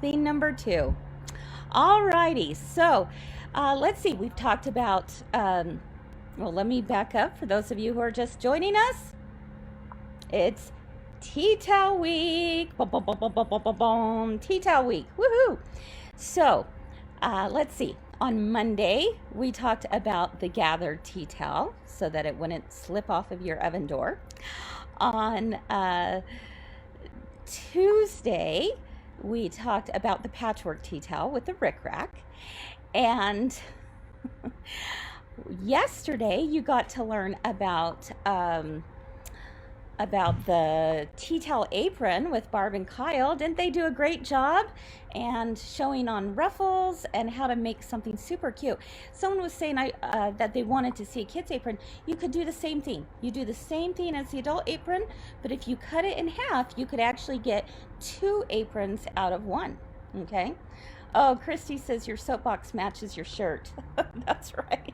theme number 2. Alrighty, so let's see. We've talked about, well, let me back up for those of you who are just joining us. It's Tea Towel Week. Boom, boom, boom, boom, boom, boom, boom, boom. Tea Towel Week. Woohoo! So, let's see. On Monday, we talked about the gathered tea towel so that it wouldn't slip off of your oven door. On Tuesday, we talked about the patchwork tea towel with the rickrack. And yesterday, you got to learn about the tea towel apron with Barb and Kyle. Didn't they do a great job? And showing on ruffles and how to make something super cute. Someone was saying that they wanted to see a kid's apron. You could do the same thing. You do the same thing as the adult apron, but if you cut it in half, you could actually get 2 aprons out of 1. Okay? Oh, Christy says your soapbox matches your shirt. That's right.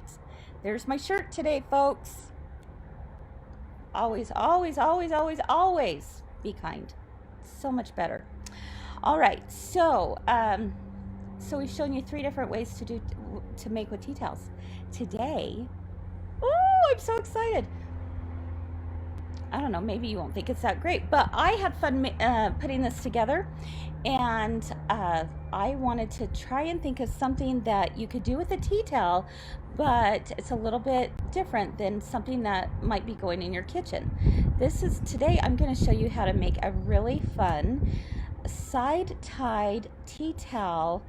There's my shirt today, folks. Always, always, always, always, always be kind. So much better. All right, so we've shown you 3 different ways to make with tea towels. Today, oh, I'm so excited. I don't know, maybe you won't think it's that great, but I had fun putting this together, and I wanted to try and think of something that you could do with a tea towel, but it's a little bit different than something that might be going in your kitchen. Today I'm going to show you how to make a really fun side-tied tea towel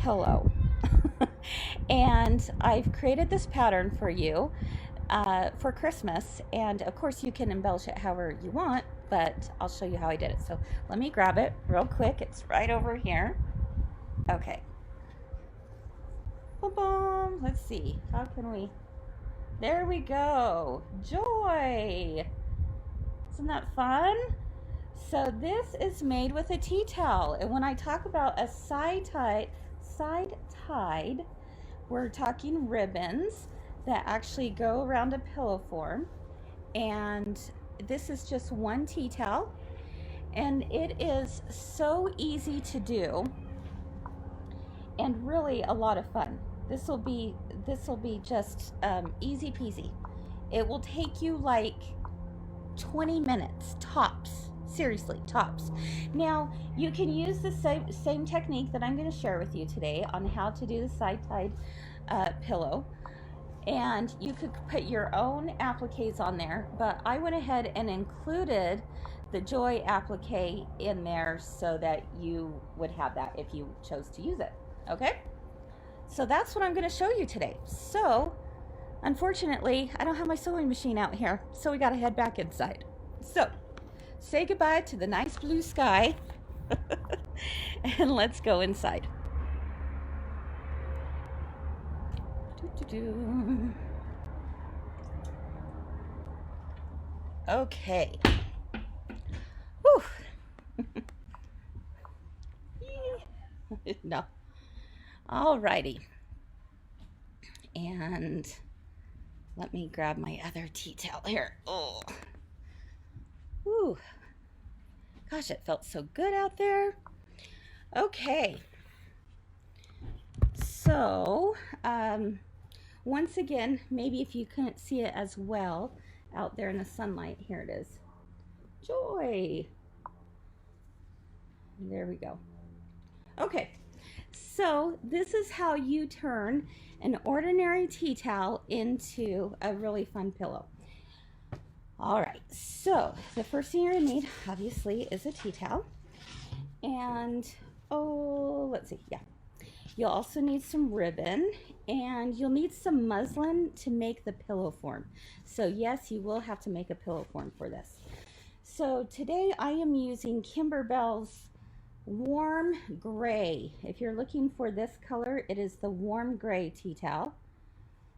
pillow. And I've created this pattern for you for Christmas, and of course you can embellish it however you want, but I'll show you how I did it. So let me grab it real quick. It's right over here. Okay. Boom. Let's see. How can we? There we go. Joy. Isn't that fun? So this is made with a tea towel, and when I talk about a side-tied, we're talking ribbons that actually go around a pillow form, and this is just 1 tea towel, and it is so easy to do and really a lot of fun. This will be just easy peasy. It will take you like 20 minutes tops. Seriously, tops. Now, you can use the same technique that I'm going to share with you today on how to do the side-tied pillow. And you could put your own appliques on there, but I went ahead and included the Joy applique in there so that you would have that if you chose to use it. Okay? So that's what I'm going to show you today. So, unfortunately, I don't have my sewing machine out here, so we got to head back inside. So, say goodbye to the nice blue sky, and let's go inside. Okay. Whew. No. Alrighty. And let me grab my other tea towel here. Oh. Whew. Gosh, it felt so good out there. Okay. So, once again, maybe if you couldn't see it as well out there in the sunlight, here it is. Joy. There we go. Okay, so this is how you turn an ordinary tea towel into a really fun pillow. All right, so the first thing you're gonna need, obviously, is a tea towel. And, let's see, yeah. You'll also need some ribbon, and you'll need some muslin to make the pillow form. So yes, you will have to make a pillow form for this. So today I am using Kimberbell's Warm Gray. If you're looking for this color, it is the Warm Gray tea towel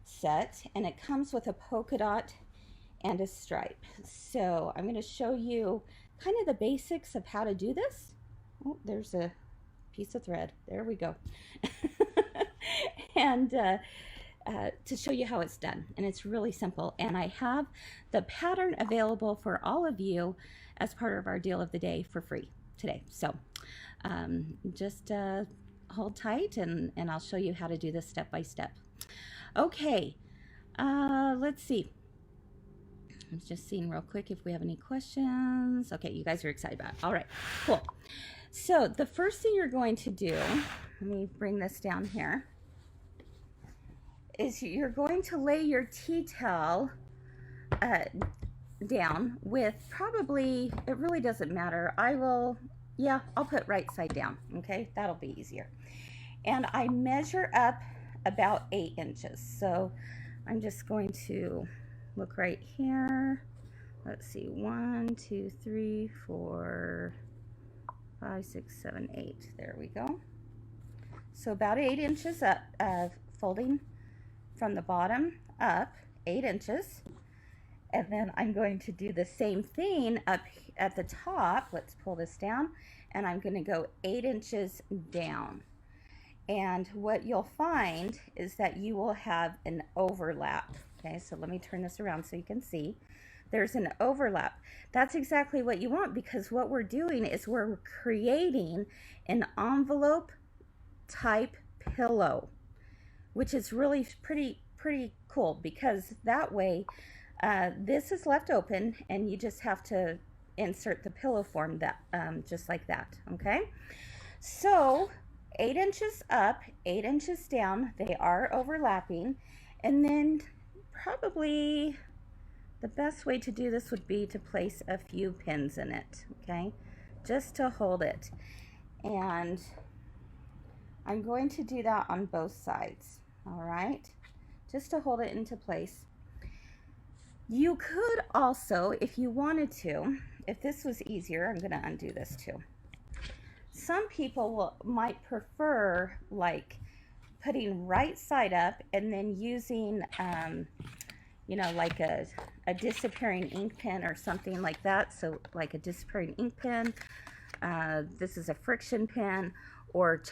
set, and it comes with a polka dot and a stripe. So I'm going to show you kind of the basics of how to do this. Oh, there's a piece of thread. There we go. And to show you how it's done. And it's really simple. And I have the pattern available for all of you as part of our deal of the day for free. today. So just hold tight and I'll show you how to do this step by step. Okay, let's see. I'm just seeing real quick if we have any questions. Okay, you guys are excited about it. All right, cool. So the first thing you're going to do, let me bring this down here, is you're going to lay your tea towel down with probably, it really doesn't matter. I'll put right side down, okay? That'll be easier. And I measure up about 8 inches. So I'm just going to look right here. Let's see, 1, 2, 3, 4, 5, 6, 7, 8. There we go. So about 8 inches up, folding from the bottom up 8 inches. And then I'm going to do the same thing up at the top. Let's pull this down. And I'm going to go 8 inches down. And what you'll find is that you will have an overlap. Okay, so let me turn this around so you can see. There's an overlap. That's exactly what you want, because what we're doing is we're creating an envelope type pillow, which is really pretty cool, because that way this is left open and you just have to insert the pillow form that just like that. Okay, so 8 inches up, 8 inches down, they are overlapping. And then probably the best way to do this would be to place a few pins in it, okay, just to hold it. And I'm going to do that on both sides, all right, just to hold it into place. You could also, if you wanted to, if this was easier, I'm going to undo this too. Some people might prefer like putting right side up and then using you know, like a disappearing ink pen or something like that. So like a disappearing ink pen, this is a friction pen, or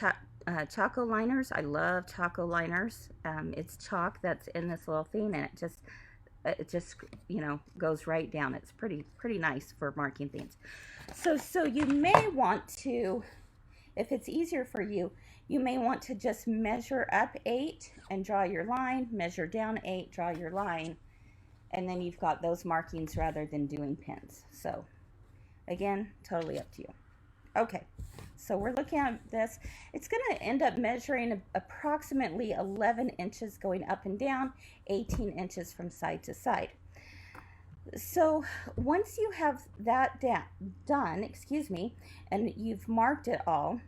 Choco liners. I love Choco liners. It's chalk that's in this little thing, and it just you know, goes right down. It's pretty nice for marking things. So you may want to, if it's easier for you, you may want to just measure up 8 and draw your line, measure down 8, draw your line, and then you've got those markings rather than doing pins. So again, totally up to you. Okay, so we're looking at this. It's going to end up measuring approximately 11 inches going up and down, 18 inches from side to side. So once you have that done, excuse me, and you've marked it all,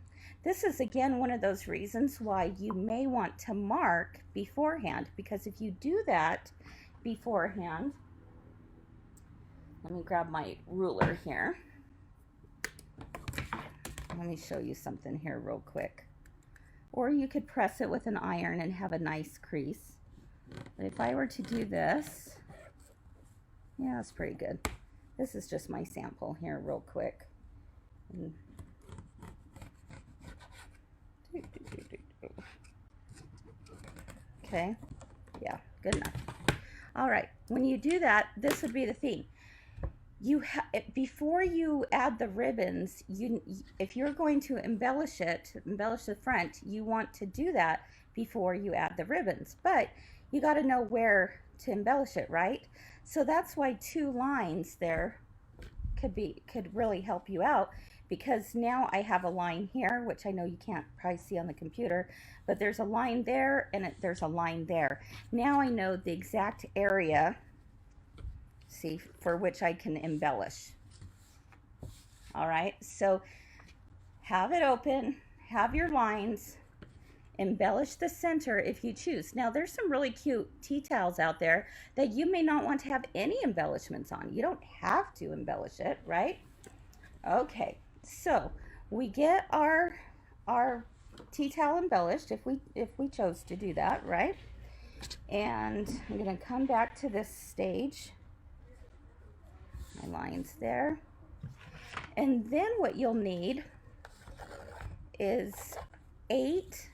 this is again one of those reasons why you may want to mark beforehand, because if you do that beforehand, let me grab my ruler here. Let me show you something here real quick. Or you could press it with an iron and have a nice crease. But if I were to do this, yeah, that's pretty good. This is just my sample here real quick. Okay, yeah, good enough. All right, when you do that, this would be the thing. Before you add the ribbons, if you're going to embellish the front, you want to do that before you add the ribbons. But you got to know where to embellish it, right? So that's why 2 lines there could really help you out, because now I have a line here, which I know you can't probably see on the computer, but there's a line there and there's a line there. Now I know the exact area, see, for which I can embellish. All right, so have it open, have your lines, embellish the center if you choose. Now there's some really cute tea towels out there that you may not want to have any embellishments on. You don't have to embellish it, right? Okay, so we get our tea towel embellished if we chose to do that, right? And I'm going to come back to this stage. My lines there. And then what you'll need is 8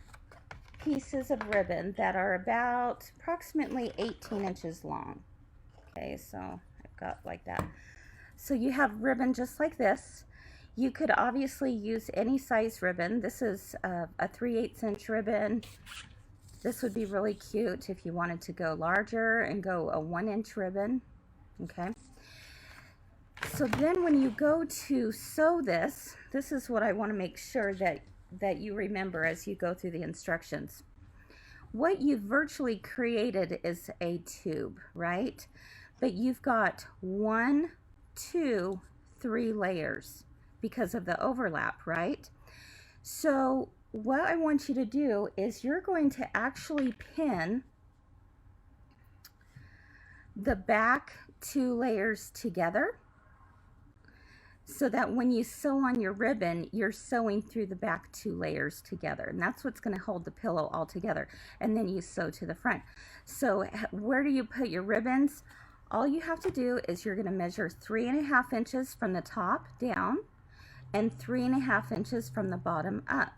pieces of ribbon that are about approximately 18 inches long. Okay, so I've got like that. So you have ribbon just like this. You could obviously use any size ribbon. This is a 3/8 inch ribbon. This would be really cute if you wanted to go larger and go a 1-inch ribbon. Okay. So then when you go to sew this, this is what I want to make sure that you remember as you go through the instructions. What you've virtually created is a tube, right? But you've got 1, 2, 3 layers because of the overlap, right? So what I want you to do is you're going to actually pin the back 2 layers together so that when you sew on your ribbon, you're sewing through the back 2 layers together. And that's what's going to hold the pillow all together. And then you sew to the front. So where do you put your ribbons? All you have to do is you're going to measure 3.5 inches from the top down and 3.5 inches from the bottom up.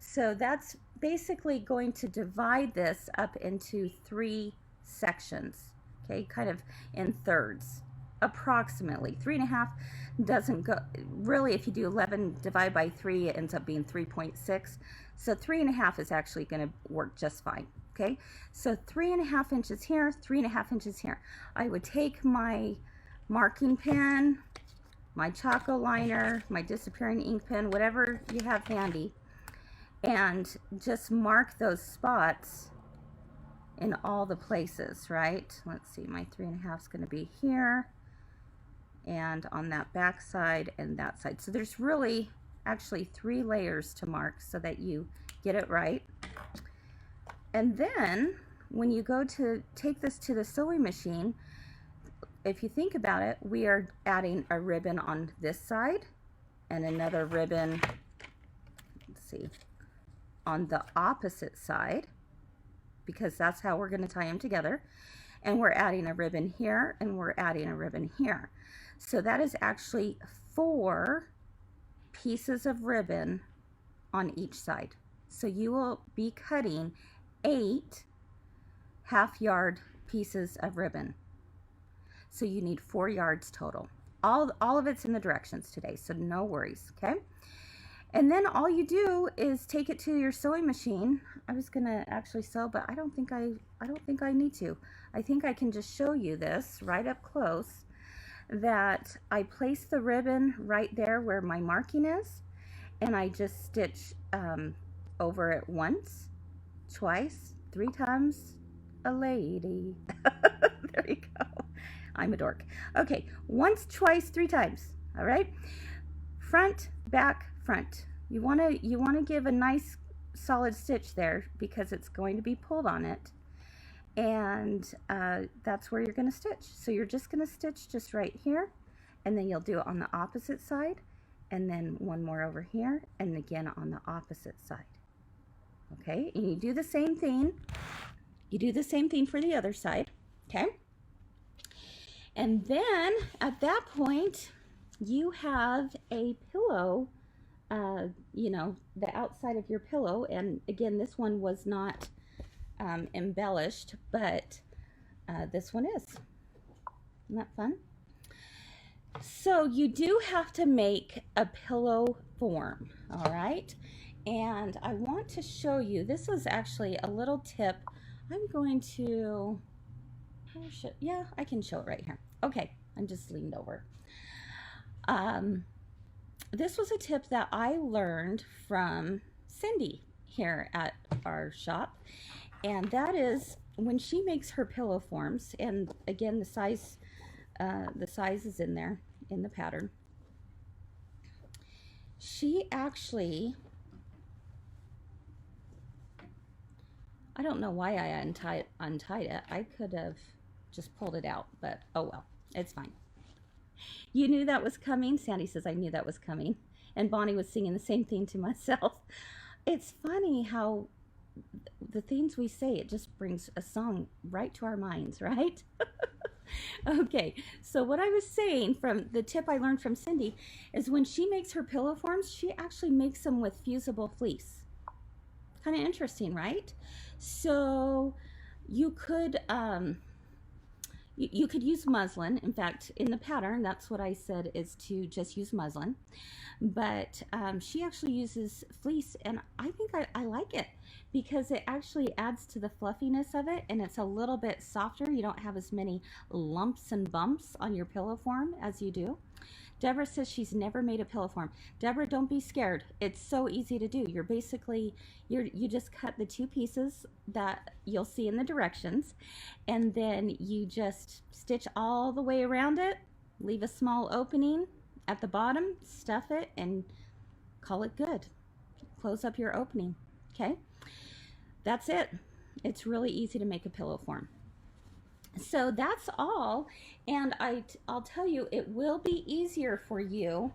So that's basically going to divide this up into 3 sections, okay, kind of in thirds, approximately. 3.5 doesn't go, really if you do 11 divided by 3, it ends up being 3.6. So 3.5 is actually going to work just fine, okay? So 3.5 inches here, 3.5 inches here. I would take my marking pen, my Choco liner, my disappearing ink pen, whatever you have handy, and just mark those spots in all the places, right? Let's see, my 3.5 is going to be here and on that back side and that side. So there's really actually 3 layers to mark so that you get it right. And then when you go to take this to the sewing machine, if you think about it, we are adding a ribbon on this side and another ribbon, let's see, on the opposite side, because that's how we're going to tie them together. And we're adding a ribbon here and we're adding a ribbon here. So that is actually 4 pieces of ribbon on each side. So you will be cutting 8 half-yard pieces of ribbon. So you need 4 yards total. All of it's in the directions today, so no worries, okay? And then all you do is take it to your sewing machine. I was gonna actually sew, but I don't think I need to. I think I can just show you this right up close, that I place the ribbon right there where my marking is, and I just stitch over it once, twice, 3 times a lady. There you go. I'm a dork. Okay, once, twice, 3 times. All right. Front, back, front. You want to give a nice solid stitch there because it's going to be pulled on it, and that's where you're going to stitch. So you're just going to stitch just right here, and then you'll do it on the opposite side, and then one more over here, and again on the opposite side. Okay, and you do the same thing. You do the same thing for the other side. Okay. And then at that point, you have a pillow, you know, the outside of your pillow. And again, this one was not embellished, but this one is. Isn't that fun? So you do have to make a pillow form, all right? And I want to show you, this is actually a little tip. I'm going to, yeah, I can show it right here. Okay, I'm just leaned over. This was a tip that I learned from Cindy here at our shop, and that is when she makes her pillow forms, and again the size is in there in the pattern. She actually, I don't know why I untied it. I could have just pulled it out, but oh well, it's fine. You knew that was coming? Sandy says, I knew that was coming. And Bonnie was singing the same thing to myself. It's funny how the things we say, it just brings a song right to our minds, right? Okay, so what I was saying from the tip I learned from Cindy is when she makes her pillow forms, she actually makes them with fusible fleece. Kind of interesting, right? So you could, You could use muslin. In fact, in the pattern, that's what I said, is to just use muslin. But she actually uses fleece, and I think I like it because it actually adds to the fluffiness of it, and it's a little bit softer. You don't have as many lumps and bumps on your pillow form as you do. Deborah says she's never made a pillow form. Deborah, don't be scared. It's so easy to do. You're basically, you just cut the two pieces that you'll see in the directions, and then you just stitch all the way around it, leave a small opening at the bottom, stuff it, and call it good. Close up your opening, okay? That's it. It's really easy to make a pillow form. So that's all, and I'll tell you, it will be easier for you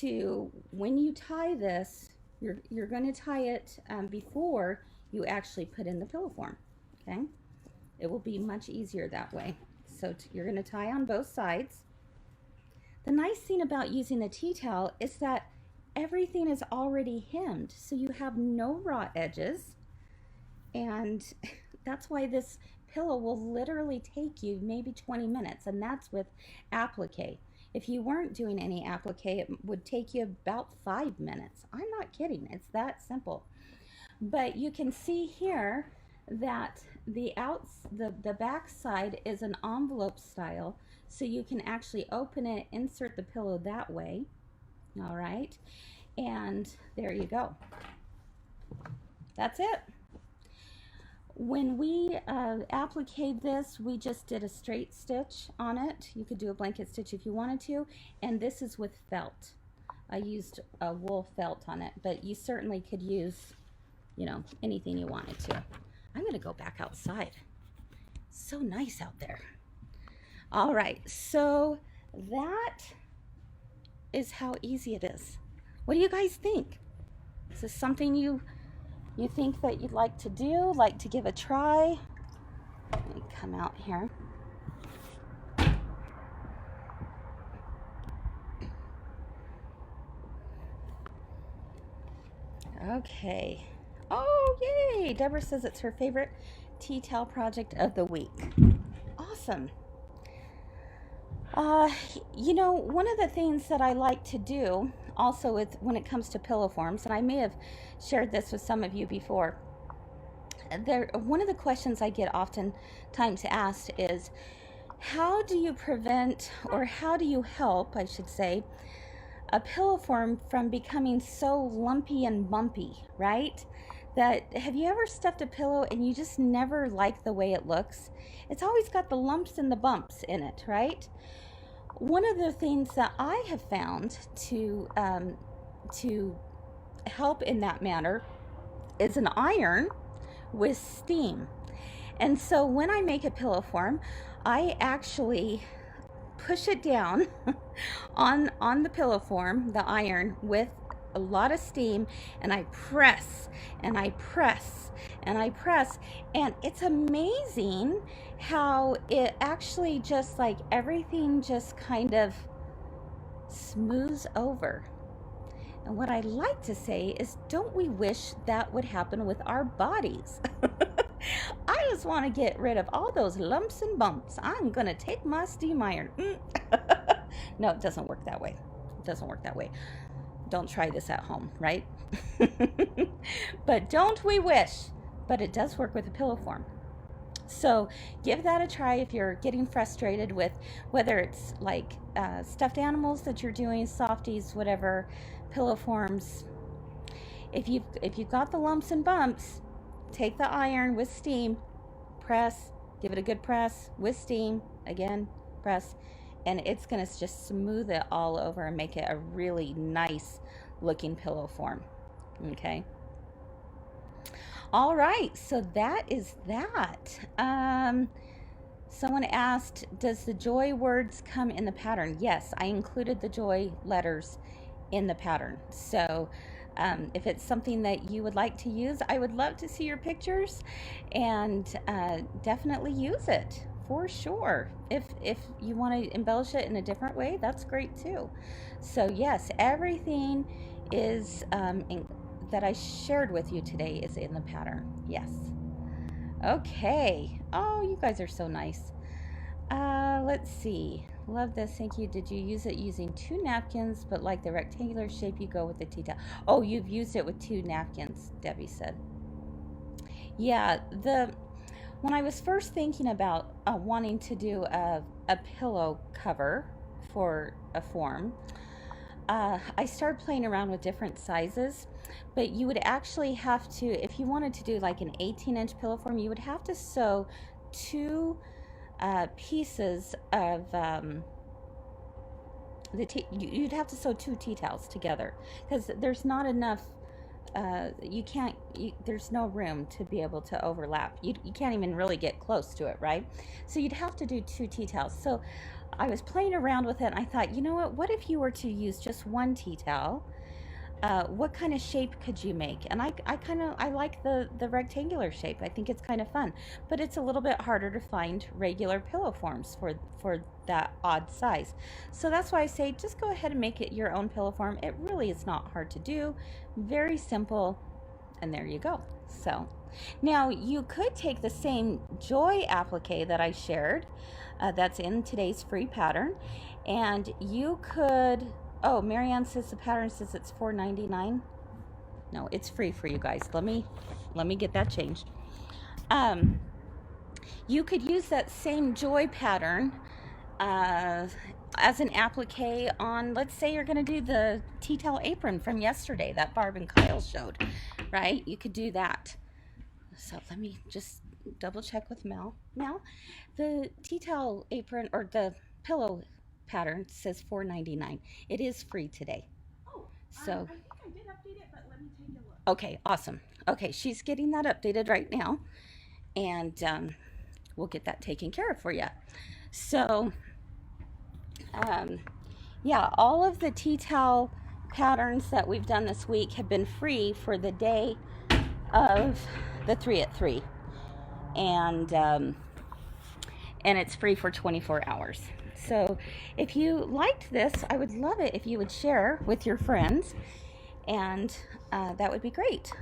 to, when you tie this, you're going to tie it before you actually put in the pillow form, okay? It will be much easier that way. So you're going to tie on both sides. The nice thing about using the tea towel is that everything is already hemmed, so you have no raw edges, and that's why this pillow will literally take you maybe 20 minutes, and that's with applique. If you weren't doing any applique, it would take you about 5 minutes. I'm not kidding, it's that simple. But you can see here that the back side is an envelope style, so you can actually open it, insert the pillow that way. All right, and there you go. That's it. When we appliqued this, we just did a straight stitch on it. You could do a blanket stitch if you wanted to, and this is with felt. I used a wool felt on it, but you certainly could use, you know, anything you wanted to. I'm gonna go back outside. So nice out there. All right, so that is how easy it is. What do you guys think? Is this something you think that you'd like to do, like to give a try? Let me come out here. Okay. Oh, yay! Deborah says it's her favorite tea towel project of the week. Awesome. You know, one of the things that I like to do also with when it comes to pillow forms, and I may have shared this with some of you before, one of the questions I get oftentimes asked is, how do you prevent, or how do you help, I should say, a pillow form from becoming so lumpy and bumpy, right? That, have you ever stuffed a pillow and you just never like the way it looks? It's always got the lumps and the bumps in it, right? One of the things that I have found to help in that manner is an iron with steam. And so when I make a pillow form, I actually push it down on the pillow form, the iron, with a lot of steam, and I press and I press and I press, and it's amazing how it actually just, like, everything just kind of smooths over. And what I like to say is, don't we wish that would happen with our bodies? I just want to get rid of all those lumps and bumps. I'm gonna take my steam iron. No, it doesn't work that way. It doesn't work that way. Don't try this at home, right? But don't we wish? But it does work with a pillow form. So give that a try if you're getting frustrated with whether it's like stuffed animals that you're doing, softies, whatever, pillow forms. If you've got the lumps and bumps, take the iron with steam, press, give it a good press with steam, again, press, and it's going to just smooth it all over and make it a really nice looking pillow form. Okay. All right, so that is that. Someone asked, does the joy words come in the pattern? Yes, I included the joy letters in the pattern. So if it's something that you would like to use, I would love to see your pictures, and definitely use it for sure. If you want to embellish it in a different way, that's great too. So yes, everything is that I shared with you today is in the pattern. Yes. Okay. Oh, you guys are so nice. Let's see. Love this. Thank you. Did you use it using 2 napkins, but like the rectangular shape, you go with the tea towel? Oh, you've used it with 2 napkins, Debbie said. Yeah, when I was first thinking about wanting to do a pillow cover for a form, I started playing around with different sizes, but you would actually have to, if you wanted to do like an 18-inch pillow form, you would have to sew two pieces of you'd have to sew 2 tea towels together because there's not enough. You can't. There's no room to be able to overlap. You can't even really get close to it, right? So you'd have to do 2 tea towels. So I was playing around with it, and I thought, you know what? What if you were to use just 1 tea towel? What kind of shape could you make? And I like the rectangular shape. I think it's kind of fun, but it's a little bit harder to find regular pillow forms for that odd size. So that's why I say just go ahead and make it your own pillow form. It really is not hard to do, very simple, and there you go. So now you could take the same joy applique that I shared, that's in today's free pattern, and you could. Oh, Marianne says the pattern says it's $4.99. No, it's free for you guys. Let me get that changed. You could use that same joy pattern as an applique on, let's say you're going to do the tea towel apron from yesterday that Barb and Kyle showed, right? You could do that. So let me just double check with Mel. Mel, the tea towel apron or the pillow pattern says $4.99. It is free today. So I think I did update it, but let me take a look. Okay, awesome. Okay, she's getting that updated right now, and we'll get that taken care of for you. So, yeah, all of the tea towel patterns that we've done this week have been free for the day of the 3 at 3, and it's free for 24 hours. So if you liked this, I would love it if you would share with your friends, and that would be great.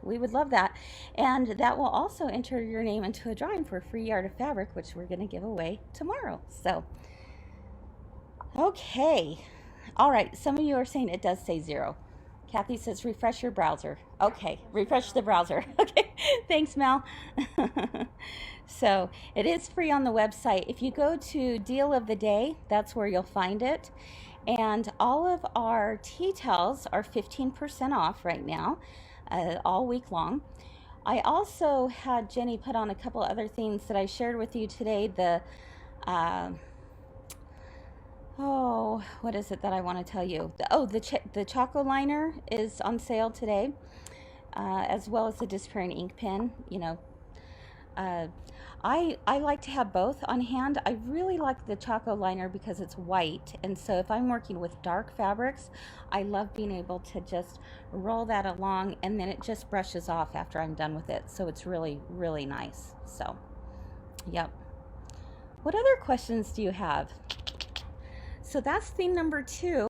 We would love that. And that will also enter your name into a drawing for a free yard of fabric, which we're going to give away tomorrow. So, okay. All right. Some of you are saying it does say 0. Kathy says refresh your browser. Okay, refresh the browser. Okay, thanks, Mel. So it is free on the website. If you go to Deal of the Day, that's where you'll find it. And all of our tea towels are 15% off right now, all week long. I also had Jenny put on a couple other things that I shared with you today. The what is it that I want to tell you? The Choco Liner is on sale today, as well as the Disappearing Ink Pen. You know, I like to have both on hand. I really like the Choco Liner because it's white, and so if I'm working with dark fabrics, I love being able to just roll that along, and then it just brushes off after I'm done with it. So it's really, really nice. So, yep. What other questions do you have? So that's theme number 2.